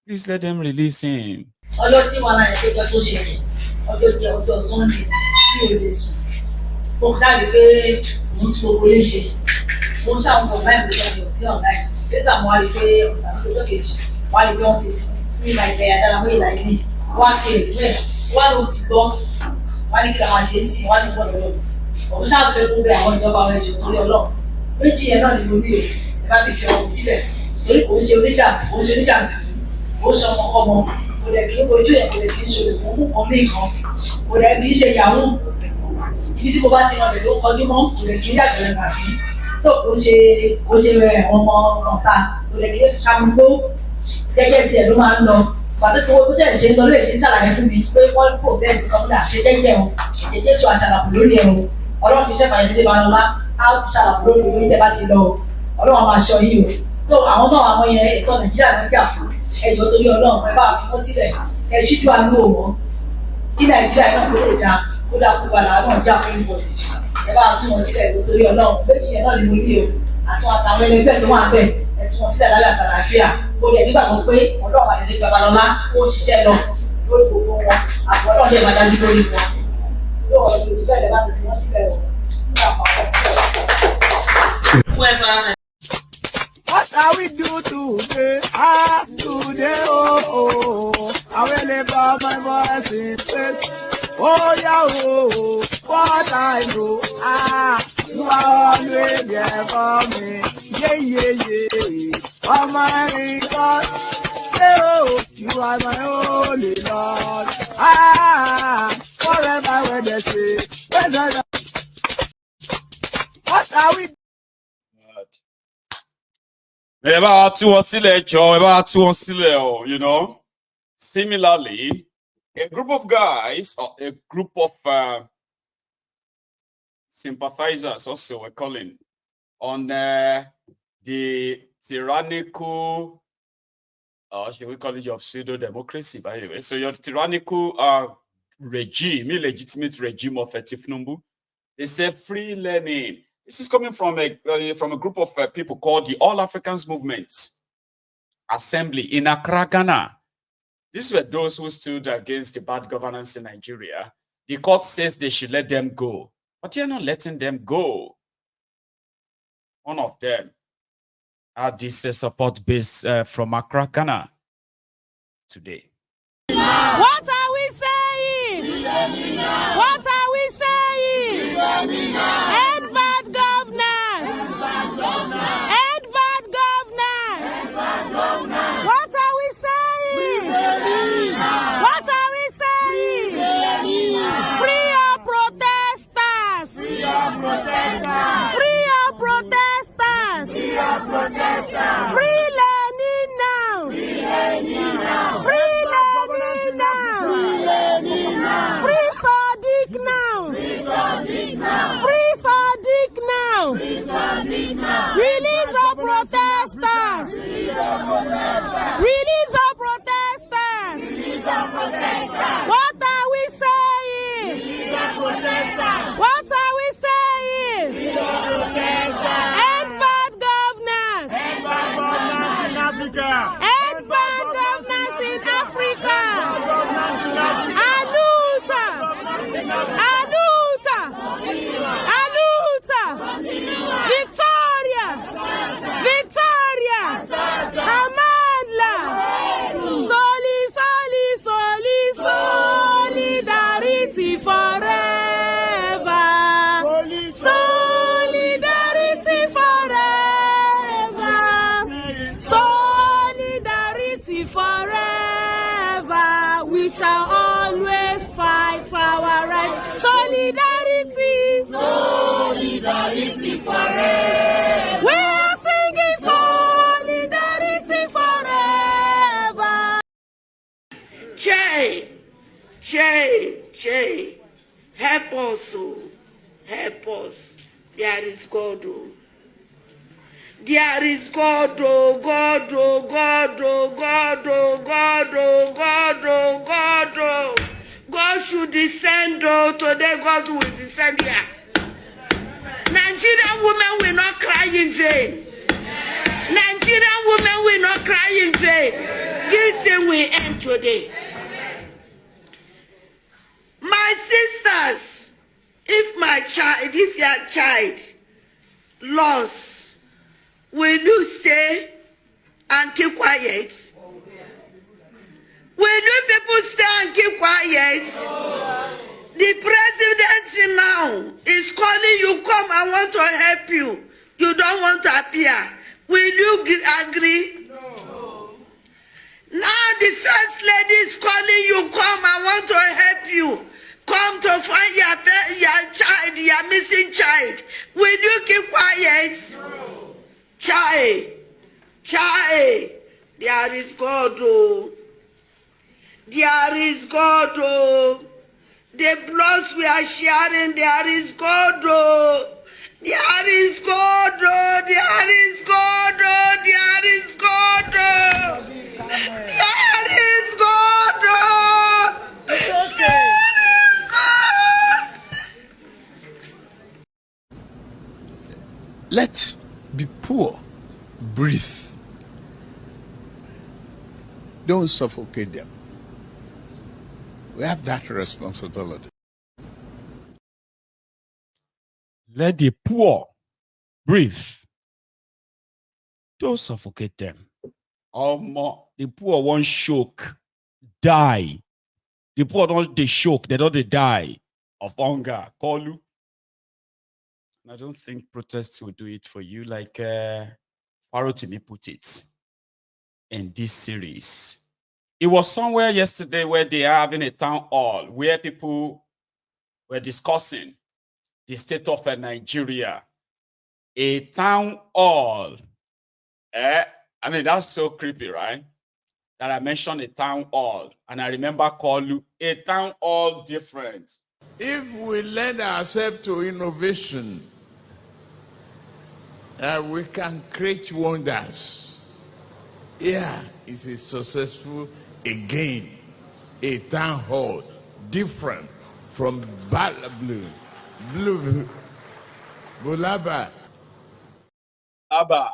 Please let them release him. Ọjọ́ tí wọn náà ṣe jẹ́ tó ṣẹlẹ̀, ọjọ́ jẹ́ ọjọ́ Sunday tí o lè sùn. Mo ṣáàbí pé mo ti gbogbo lè ṣe. Mo ṣàwọn ọ̀gá ìgbésẹ̀ ọ̀dọ̀ sí ọ̀gá yìí. Bẹ́sà mo wá rí pé ọ̀gá tó tó kejì wá rí pé wọ́n ti ní ìlà ìfẹ́ àdára mọ́ ìlà ìní. Wá kéèrè pé wá ló ti gbọ́. Wá ní kí la máa ṣe é sí wá ní gbọ́dọ̀ lọ́wọ́. Òun ṣáà fẹ́ kó bẹ àwọn ìjọba ọ̀rẹ́ jù lórí Ọlọ́run. Méjì yẹn náà ni mo ní o. Ẹ bá mi fi ọ̀hún sílẹ̀. Torí kò ń ṣe oníjà, kò ń ṣe oníjà ó sọ ọmọkọmọ kò dẹ̀ kí ojú ẹ̀ kò dẹ̀ kí ṣe òkú kan mí kan kò dẹ̀ kí ṣe ìyàwó ibi tí mo bá ti rán ló kọjú mọ́ kò dẹ̀ kí rí àgbẹ̀rẹ̀ màfí tó kò ṣe rẹ̀ ọmọ ọ̀tá kò dẹ̀ kí lè ṣàmúgbó jẹ́jẹ́ tiẹ̀ ló máa ń lọ pàtó kí owó tẹ̀ ṣe ń lọ lóye ṣe ń ṣàlàyé fún mi pé wọ́n kò bẹ́ẹ̀ sí sọ́kúndà ṣe jẹ́jẹ́ o jẹ́jẹ́ sọ àṣàlàkù lórí ẹ̀ o ọlọ́run fi ṣẹ́fà ìdílé máa lọ́lá á ṣàlàkù lórí orí tẹ́ bá ti lọ ọlọ́run máa ṣọ yìí o so àwọn náà àwọn yẹn ètò Nàìjíríà ló ń jà fún ẹjọ́ torí Ọlọ́run ẹ bá fi wọn sílẹ̀ ẹ ṣíjú àánú wọn kí Nàìjíríà náà kó lè dá kó dá kó padà náà já fún ìbọ̀dì ẹ bá tún wọn sílẹ̀ ẹjọ́ torí Ọlọ́run méjì yẹn náà ni mo rí o àtún àtàwọn ẹlẹgbẹ́ tó wà bẹ́ẹ̀ ẹ tún wọn sílẹ̀ lábẹ́ àtàlàáfíà ó lè nígbàgbọ́ pé Ọlọ́run àyẹ̀dẹ́ Babalọ́lá ó ṣiṣẹ́ lọ lórí gbogbo wọn àbọ̀ Ọlọ́run lè máa dájú lórí wọn tó ọ̀rọ̀ ìdílé ẹ̀ bá fi wọn sílẹ̀ o. What are we do today? Today, I will live up my voice in space. Oh, yeah, what I know, you are always there for me. Yeah. Oh, my God, you are my only Lord. Forever when they say, what are we doing? You know. Similarly, a group of guys or a group of sympathizers also we're calling on the tyrannical, should we call it your pseudo-democracy, by the way? So your tyrannical regime, illegitimate regime of Tifnumbu, they say free learning. This is coming from a group of people called the All Africans Movement Assembly in Accra, Ghana. These were those who stood against the bad governance in Nigeria. The court says they should let them go, but they're not letting them go. One of them had this support base from Accra, Ghana today. What are we saying? What are we saying? End bad governance. End bad governance. What are we saying? What are we saying? Free our protesters. Free our protesters. Free our protesters. Free our protesters. Free learning now. Free learning now. Free learning now. Free learning now. Free Sadiq now. Free Sadiq now. Free Sadiq now. Free Sadiq now. Release our protesters. Release our protesters. Release our protesters. Release our protesters. What are we saying? Release our protesters. What are we saying? Release our protesters. End bad governance. End bad governance in Africa. End bad governance in Africa. Aluta. Aluta. Aluta. Victoria. Victoria. Amandla. Solidarity forever. Solidarity forever. Solidarity forever. We shall always fight for our rights. Solidarity. Solidarity forever. We are singing solidarity forever. Che, help us, oh, help us. There is God, oh. There is God, oh, God, oh, God, oh, God, oh, God, oh, God, oh, God, oh. God should descend, oh, today God will descend here. Nigerian women will not cry in vain. Nigerian women will not cry in vain. This today. My sisters, if your child lost, will you stay and keep quiet? Will you people stay and keep quiet? The president now is calling you, come, I want to help you. You don't want to appear. Will you agree? No. Now the first lady is calling you, come, I want to help you. Come to find your child, your missing child. Will you keep quiet? No. Child, there is God, oh. There is God, oh. The bloods we are sharing, there is God, oh. There is God, oh. There is God, oh. There is God, oh. There is God, oh. It's okay. Let be poor, breathe. Don't suffocate them. We have that responsibility. Let the poor breathe. Don't suffocate them. The poor won't choke, die. The poor don't they choke, they don't they die of hunger. Call you. I don't think protests will do it for you, like Farotimi put it in this series. It was somewhere yesterday where they are having a town hall where people were discussing the state of Nigeria. A town hall. I mean, that's so creepy, right? That I mentioned a town hall, and I remember calling you a town hall different. If we lend ourselves to innovation, we can create wonders. Yeah, it's a successful, again, a town hall, different from Bulaba. Abba.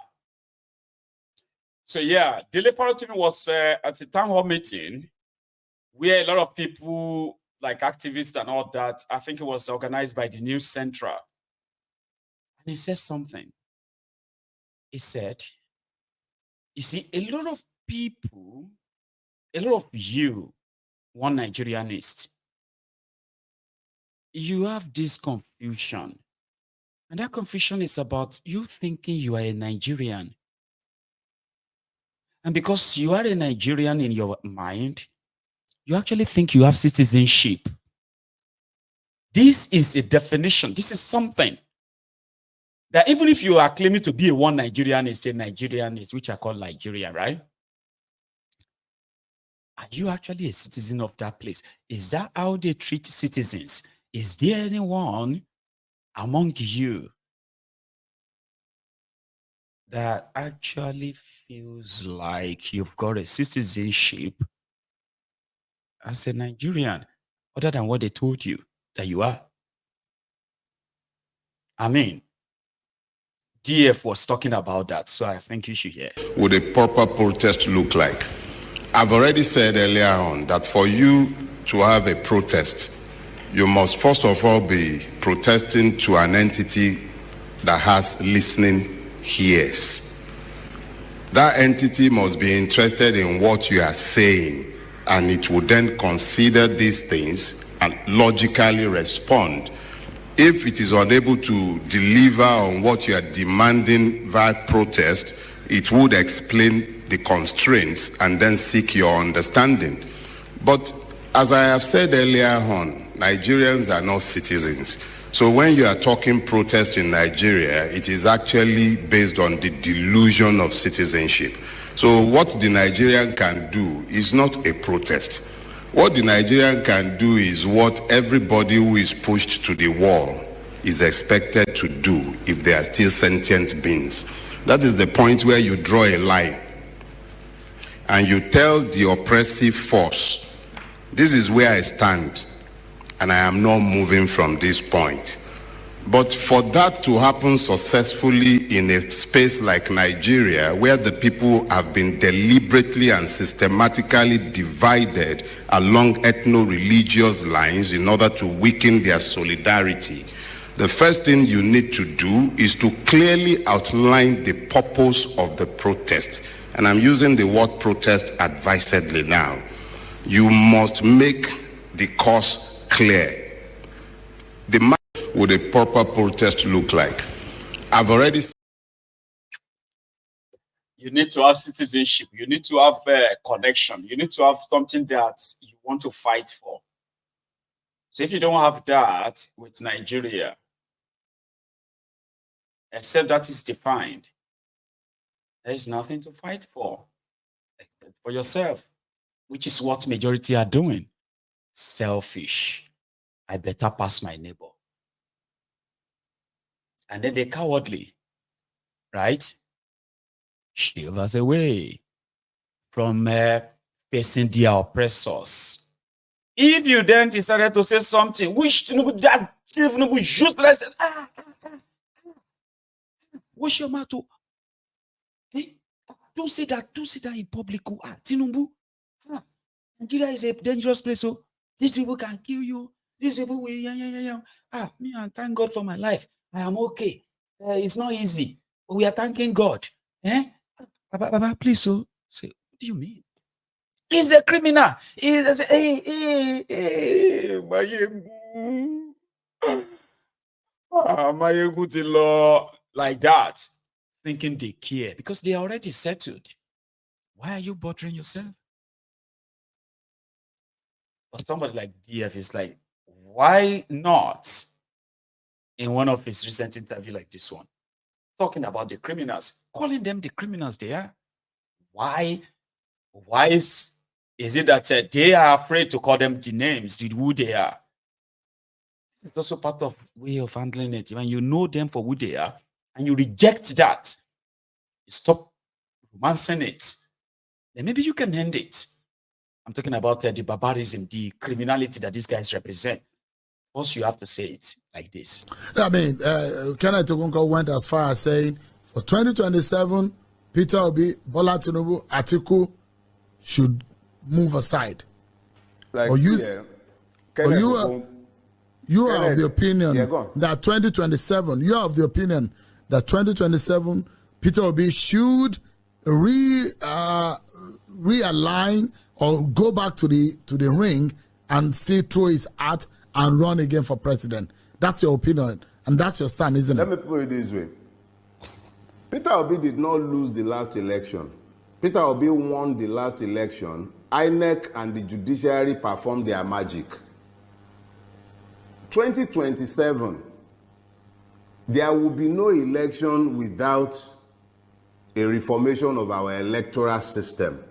So yeah, Dele Farotimi was at a town hall meeting where a lot of people, like activists and all that, I think it was organized by the News Central. And he said something. He said, you see, a lot of people, a lot of you, one Nigerianist, you have this confusion. And that confusion is about you thinking you are a Nigerian. And because you are a Nigerian in your mind, you actually think you have citizenship. This is a definition. This is something that even if you are claiming to be a one Nigerianist, a Nigerianist, which I call Nigeria, right? Are you actually a citizen of that place? Is that how they treat citizens? Is there anyone among you that actually feels like you've got a citizenship as a Nigerian, other than what they told you that you are? I mean, DF was talking about that, so I think you should hear. Would a proper protest look like? I've already said earlier on that for you to have a protest, you must first of all be protesting to an entity that has listening ears. That entity must be interested in what you are saying, and it will then consider these things and logically respond. If it is unable to deliver on what you are demanding via protest, it would explain the constraints and then seek your understanding. But as I have said earlier on, Nigerians are not citizens. So when you are talking protest in Nigeria, it is actually based on the delusion of citizenship. So what the Nigerian can do is not a protest. What the Nigerian can do is what everybody who is pushed to the wall is expected to do if they are still sentient beings. That is the point where you draw a line and you tell the oppressive force, this is where I stand and I am not moving from this point. But for that to happen successfully in a space like Nigeria, where the people have been deliberately and systematically divided along ethno-religious lines in order to weaken their solidarity, the first thing you need to do is to clearly outline the purpose of the protest. And I'm using the word protest advisedly now. You must make the cause clear. Would a proper protest look like? I've already. You need to have citizenship. You need to have a connection. You need to have something that you want to fight for. So if you don't have that with Nigeria, except that is defined, there is nothing to fight for except for yourself, which is what majority are doing. Selfish. I better pass my neighbor. And then they're cowardly, right? Shield us away from facing their oppressors. If you then decided to say something which that useless, what's your mouth? Don't say that in public. Tinubu, Nigeria is a dangerous place. So these people can kill you. These people will, me, and thank God for my life. I am okay. It's not easy, but we are thanking God. Baba, please, so say, what do you mean? He's a criminal. He's hey, my law like that, thinking they care because they are already settled. Why are you bothering yourself? But somebody like DF is like, why not? In one of his recent interview like this one, talking about the criminals, calling them the criminals they are. Why is it that they are afraid to call them the names, who they are? This is also part of way of handling it. When you know them for who they are and you reject that, you stop romancing it, then maybe you can end it. I'm talking about the barbarism, the criminality that these guys represent. Also, you have to say it like this. I mean, Kenneth Ogunko went as far as saying, for 2027, Peter Obi, Bola Tinubu, Atiku should move aside. Like, or you are of the opinion that 2027, you are of the opinion that 2027, Peter Obi should realign or go back to the ring and see through his hat and run again for president. That's your opinion, and that's your stand, isn't it? Let me put it this way. Peter Obi did not lose the last election. Peter Obi won the last election. INEC and the judiciary performed their magic. 2027, there will be no election without a reformation of our electoral system.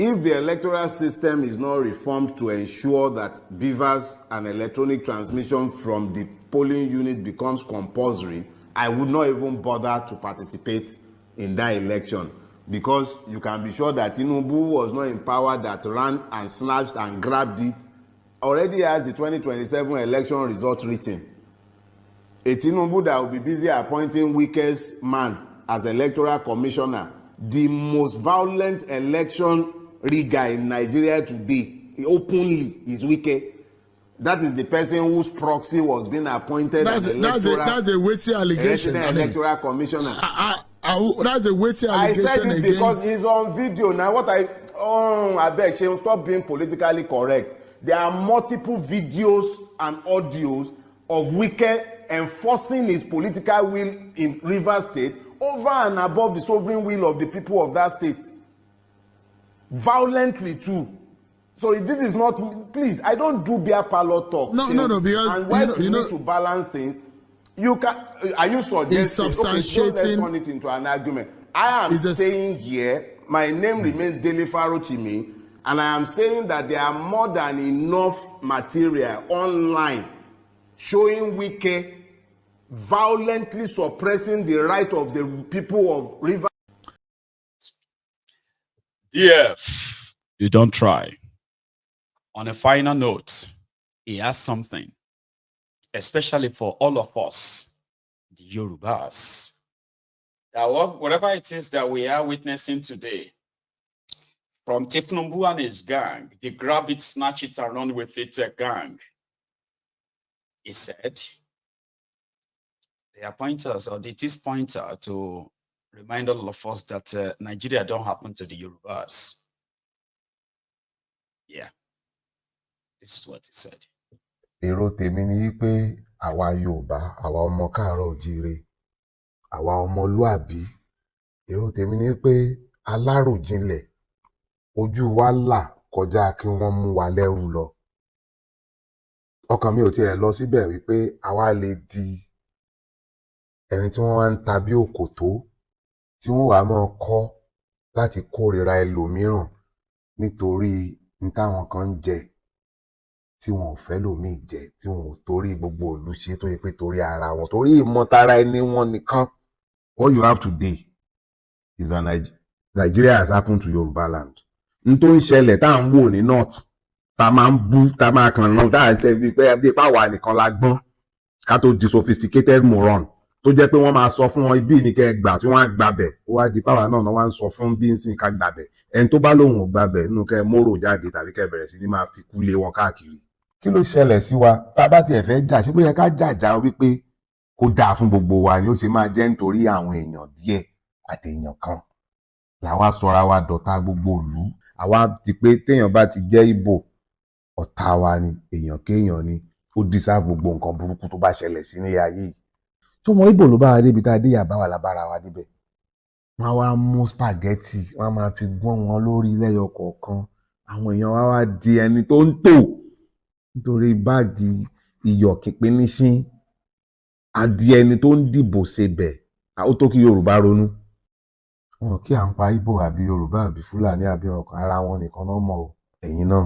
If the electoral system is not reformed to ensure that beavers and electronic transmission from the polling unit becomes compulsory, I would not even bother to participate in that election, because you can be sure that Tinubu was not in power that ran and snatched and grabbed it. Already has the 2027 election result written. A Tinubu that will be busy appointing weakest man as electoral commissioner, the most violent election rigger in Nigeria today, openly is Wike. That is the person whose proxy was being appointed as that's a weighty allegation. Electoral commissioner. That's a weighty allegation. I said it because it's on video. Now I beg you, stop being politically correct. There are multiple videos and audios of Wike enforcing his political will in Rivers State over and above the sovereign will of the people of that state. Violently too. So this is not, please, I don't do beer parlor talk. No, because and when you need to balance things, you can, are you suggesting, okay, so let's turn it into an argument. I am saying here, my name remains Dele Farotimi, and I am saying that there are more than enough material online showing Wike violently suppressing the right of the people of River. DF, you don't try. On a final note, he has something especially for all of us, the Yorubas, that whatever it is that we are witnessing today, from Tifnumbu and his gang, the grab it, snatch it, and run with it gang, he said, they are pointers, or it is pointer to remind all of us that Nigeria don't happen to the Yorubas. Yeah, this is what he said. Èrò tèmi ni wípé àwa Yorùbá, àwa ọmọ káàárọ̀ oòjíire, àwa ọmọlúàbí, èrò tèmi ni wípé aláròjinlẹ̀, ojú wa là kọjá kí wọ́n mú wa lẹ́rú lọ. Ọkàn mi ò tiẹ̀ lọ síbẹ̀ wípé àwa lè di ẹni tí wọ́n wá ń ta bí òkòtó, tí wọ́n wá máa kọ́ láti kórìíra ẹlòmíràn nítorí ní táwọn kan ń jẹ tí wọn ò fẹ́ lòmíì jẹ, tí wọn ò torí gbogbo ìlú ṣe tó yẹ pé torí ara wọn, torí ìmọ̀tara ẹni wọn nìkan. What you have today is that Nigeria has happened to Yoruba land. N tó ń ṣẹlẹ̀ tá à ń wò ní north, tá máa ń bú, tá máa kàn náà, tá à ń ṣe bí pàwọ́ nìkan la gbọ́n ká tó di sophisticated moron, tó jẹ́ pé wọ́n máa sọ fún wọn ibi ní kẹ́ gbà tí wọ́n á gbàbẹ̀, ó wá di pàwọ́ náà wọ́n á sọ fún bí ń sìn ká gbàbẹ̀. Ẹni tó bá lóhùn ò gbàbẹ̀ nínú kẹ́ mórò jáde tàbí kẹ́ bẹ̀rẹ̀ sí ní máa fi kú lé wọn káàkiri. Kí ló ṣẹlẹ̀ sí wa? Tá bá tiẹ̀ fẹ́ jà, ṣé bóyá ká jàjà wípé kó dáa fún gbogbo wa ni ó ṣe máa jẹ́ nítorí àwọn èèyàn díẹ̀ àti èèyàn kan làwa sọra wa dọ̀tá gbogbo ìlú. Àwa ti pé téèyàn bá ti jẹ́ Ìgbò, ọ̀tá wa ni, èèyàn kéèyàn ni, ó dísà gbogbo nǹkan burúkú tó bá ṣẹlẹ̀ sí nílé ayé yìí. Tó mọ Ìgbò ló bá wa débi tá a dé yàbá wà lábára wa débẹ̀. Wọ́n wá mú spaghetti, wọ́n máa fi gbọ́n wọn lórí lẹ́yọ kọ̀ọ̀kan. Àwọn èèyàn wá di ẹni tó ń tò nítorí báàgì iyọ̀ kìpíníṣín, àdí ẹni tó ń dìbò sebẹ̀. Ó tó kí Yorùbá ronú. Wọn kí à ń pa Ìgbò àbí Yorùbá àbí Fúlàní àbí ọkàn ara wọn nìkan náà mọ̀ o. Ẹ̀yin náà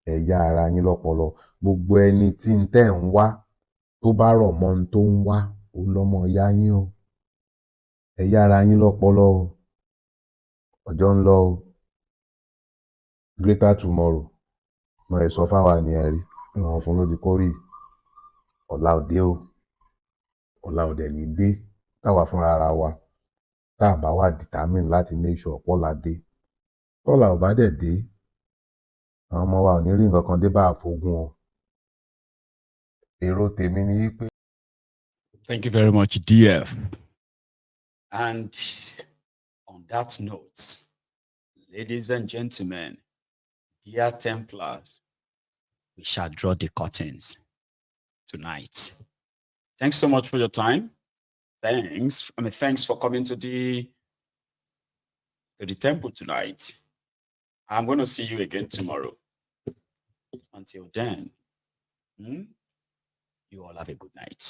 ẹ yá ara yín lọ́pọlọ. Gbogbo ẹni tí ń tẹ̀ ń wá tó bá rọ̀ mọ́ ń tó ń wá, òun lọ́mọ ìyá yín o. Ẹ yá ara yín lọ́pọlọ o. Ọjọ́ ń lọ o. Greater tomorrow. Mo ẹ̀ sọ fáwa ni ẹ rí. Ìwọ̀n fún ló ti kórì. Ọ̀la òde o. Ọ̀la òde ní dé. Táwa fúnra ara wa. Tá a bá wà determine láti make sure pọ́la dé. Tọ́la ò bá dẹ̀ dé, àwọn ọmọ wa ò ní rí nǹkan kan dé bá àfogún o. Èrò tèmi ni wípé. Thank you very much, DF. And on that note, ladies and gentlemen, dear Templars, we shall draw the curtains tonight. Thanks so much for your time. Thanks for coming to the temple tonight. I'm going to see you again tomorrow. Until then, you all have a good night.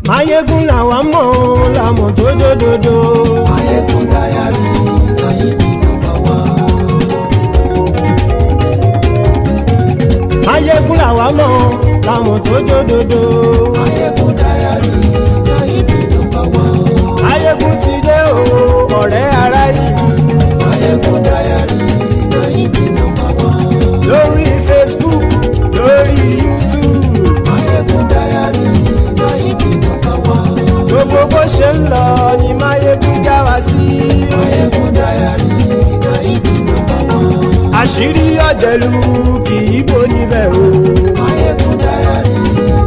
Mayegun làwa mọ̀ làmọ̀ tó dòdòdò. Mayegun dayari Mayegun number one. Mayegun làwa mọ̀ làmọ̀ tó dòdòdò. Mayegun dayari Mayegun number one. Mayegun ti dé o ọ̀rẹ́ ara ìlú. Mayegun dayari Mayegun number one. Lórí Facebook, lórí YouTube. Mayegun dayari Mayegun number one. Gbogbo bó ṣe ń lọ ni Mayegun já wa sí. Mayegun dayari Mayegun number one. Àṣírí ọ̀jẹ̀lú kì í bò níbẹ̀ o. Mayegun dayari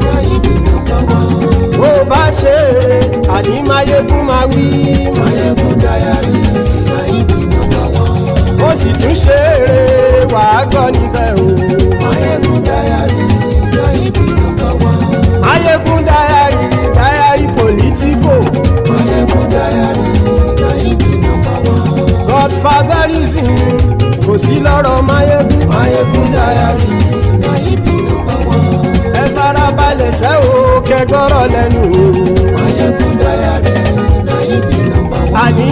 Mayegun number one. Bó bá ṣe eré àní Mayegun máa wí. Mayegun dayari Mayegun number one. Ó sì tún ṣe eré wàá gbọ́ níbẹ̀ o. Mayegun dayari Mayegun number one. Mayegun dayari politico. Mayegun dayari Mayegun number one. Godfatherism kò sí lọ́rọ̀ Mayegun. Mayegun dayari Mayegun number one. Ẹ farabalẹ̀ sẹ́ o kẹgọ́rọ̀ lẹ́nu o. Mayegun dayari Mayegun number one. Àní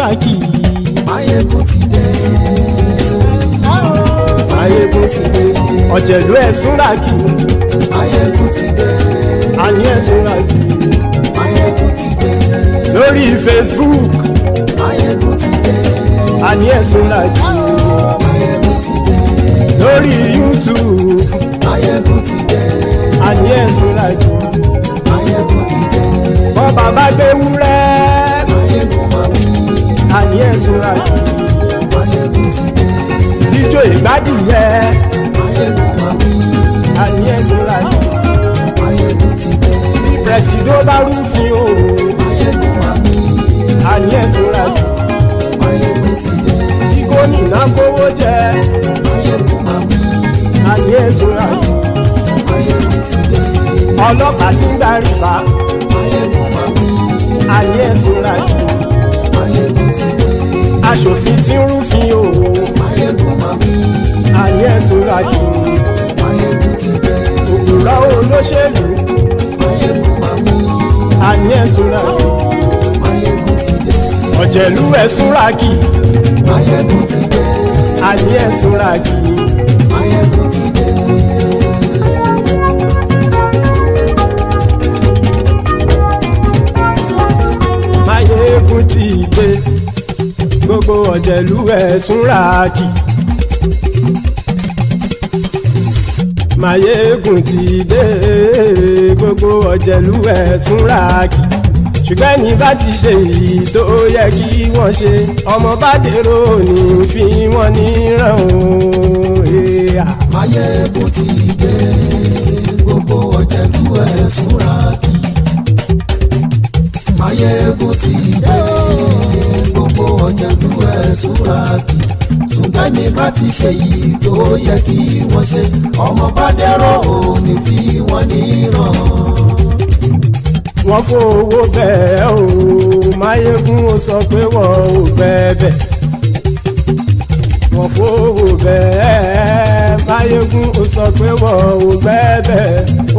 súnràkì. Máyégún ti dé. Máyégún ti dé. Ọ̀jẹ̀lú ẹ̀ súnràkì. Máyégún ti dé. Àní ẹ̀ súnràkì. Máyégún ti dé. Lórí Facebook. Máyégún ti dé. Àní ẹ̀ súnràkì. Máyégún ti dé. Lórí YouTube. Máyégún ti dé. Àní ẹ̀ súnràkì. Máyégún ti dé. Bọ́ bàbá gbé wúrẹ́. Máyégún máa wí. Àní ẹ̀ súnràkì. Máyégún ti dé. Ijó ìgbádìyẹ. Máyégún máa wí. Àní ẹ̀ súnràkì. Máyégún ti dé. Pẹ̀sìdó bá rúfin o. Máyégún máa wí. Àní ẹ̀ súnràkì. Máyégún ti dé. Kí gómìnà kówó jẹ. Máyégún máa wí. Àní ẹ̀ súnràkì. Máyégún ti dé. Ọlọ́pàá tí ń darí bá. Máyégún máa wí. Àní ẹ̀ súnràkì. Máyégún ti dé. Aṣòfin tí ń rúfin o. Máyégún máa wí. Àní ẹ̀ súnràkì. Máyégún ti dé. Òpùrọ́ olóṣèlú. Máyégún máa wí. Àní ẹ̀ súnràkì. Máyégún ti dé. Ọ̀jẹ̀lú ẹ̀ súnràkì. Máyégún ti dé. Àní ẹ̀ súnràkì. Máyégún ti dé. Máyégún ti dé. Gbogbo ọ̀jẹ̀lú ẹ̀ súnràkì. Máyégún ti dé. Gbogbo ọ̀jẹ̀lú ẹ̀ súnràkì. Ṣùgbọ́n ní bá ti ṣe èyí tó yẹ kí wọ́n ṣe, ọmọ bá dèrò ní fi wọ́n níran o. Máyégún ti dé. Gbogbo ọ̀jẹ̀lú ẹ̀ súnràkì. Máyégún ti dé. Gbogbo ọ̀jẹ̀lú ẹ̀ súnràkì. Ṣùgbọ́n ní bá ti ṣe èyí tó yẹ kí wọ́n ṣe, ọmọ bá dèrò ní fi wọ́n níran. Wọ́n fowó bẹ́ẹ̀ o, Máyégún ó sọ pé wọ́n ò fẹ́ bẹ̀. Wọ́n fowó bẹ́ẹ̀, Máyégún ó sọ pé wọ́n ò fẹ́ bẹ̀.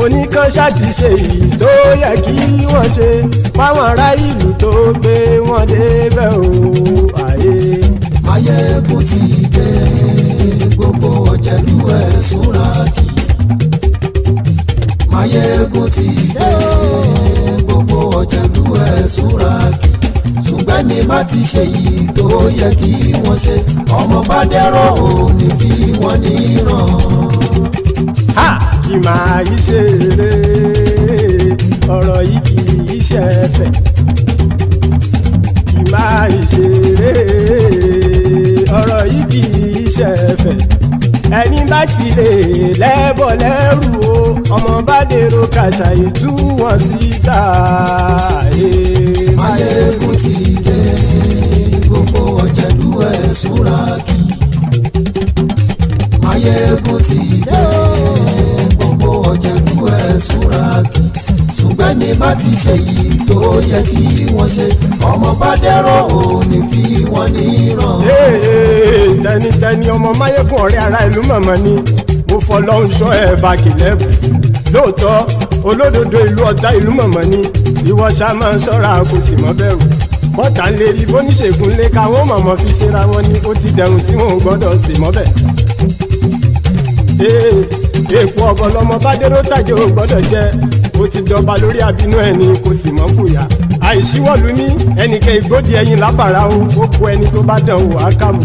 Oníkanṣá ti ṣe èyí tó yẹ kí wọ́n ṣe, fáwọn ará ìlú tó gbé wọn débẹ̀ o. Máyégún ti dé. Gbogbo ọ̀jẹ̀lú ẹ̀ súnràkì. Máyégún ti dé. Gbogbo ọ̀jẹ̀lú ẹ̀ súnràkì. Ṣùgbọ́n ní má ti ṣe yìí tó yẹ kí wọ́n ṣe, ọmọ bá dẹ́rọ̀ ò ní fi wọ́n níran. Kì máa yí ṣe eré, ọ̀rọ̀ yìí kì í ṣe ẹ̀fẹ̀. Kì máa yí ṣe eré, ọ̀rọ̀ yìí kì í ṣe ẹ̀fẹ̀. Ẹni bá ti lè lẹ́bọ̀ lẹ́rù o, ọmọ bá dèrò kàṣàyè tú wọn síta. Máyégún ti dé. Gbogbo ọ̀jẹ̀lú ẹ̀ súnràkì. Máyégún ti dé. Gbogbo ọ̀jẹ̀lú ẹ̀ súnràkì. Ṣùgbọ́n ní bá ti ṣe yìí tó yẹ kí wọ́n ṣe, ọmọ bá dẹ́rọ̀ ò ní fi wọ́n níran. Tẹnitẹni ọmọ Máyégún ọ̀rẹ́ ara ìlú mọ̀mọ́ ni mo fọlọ́hún ṣọ́ ẹ̀ bá kìlẹ́bù. Lóòótọ́ olódodo ìlú ọ̀tá ìlú mọ̀mọ́ ni ìwọ ṣá máa ń ṣọ́ra kò sì mọ́ bẹ̀rù. Bọ́tà ń lè rí bóníṣègùn lé káwọn mọ̀mọ́ fi ṣera wọn ni ó ti dẹrùn tí wọn ò gbọ́dọ̀ sì mọ́ bẹ̀. Èèpo ọ̀bọ lọmọ bá dérò tàjẹ́ ò gbọ́dọ̀ jẹ́, ó ti dọba lórí abínú ẹni kò sì mọ́ fòyà. Àìsíwọ́lu ní ẹnìkẹ́ ìgbódì ẹyin lábàrá o, ó kó ẹni tó bá dán o àkàmù.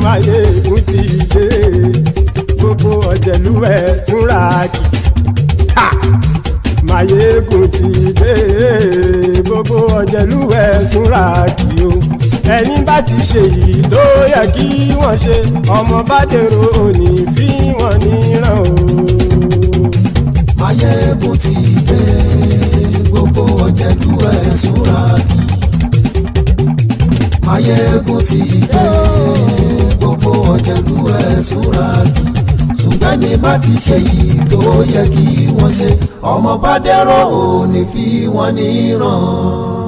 Máyégún ti dé. Gbogbo ọ̀jẹ̀lú ẹ̀ súnràkì. Máyégún ti dé. Gbogbo ọ̀jẹ̀lú ẹ̀ súnràkì o. Ẹni bá ti ṣe yìí tó yẹ kí wọ́n ṣe, ọmọ bá dèrò òní fi wọ́n níran o. Máyégún ti dé. Gbogbo ọ̀jẹ̀lú ẹ̀ súnràkì. Máyégún ti dé. Gbogbo ọ̀jẹ̀lú ẹ̀ súnràkì. Ṣùgbọ́n ní bá ti ṣe yìí tó yẹ kí wọ́n ṣe, ọmọ bá dẹ́rọ̀ ò ní fi wọ́n níran.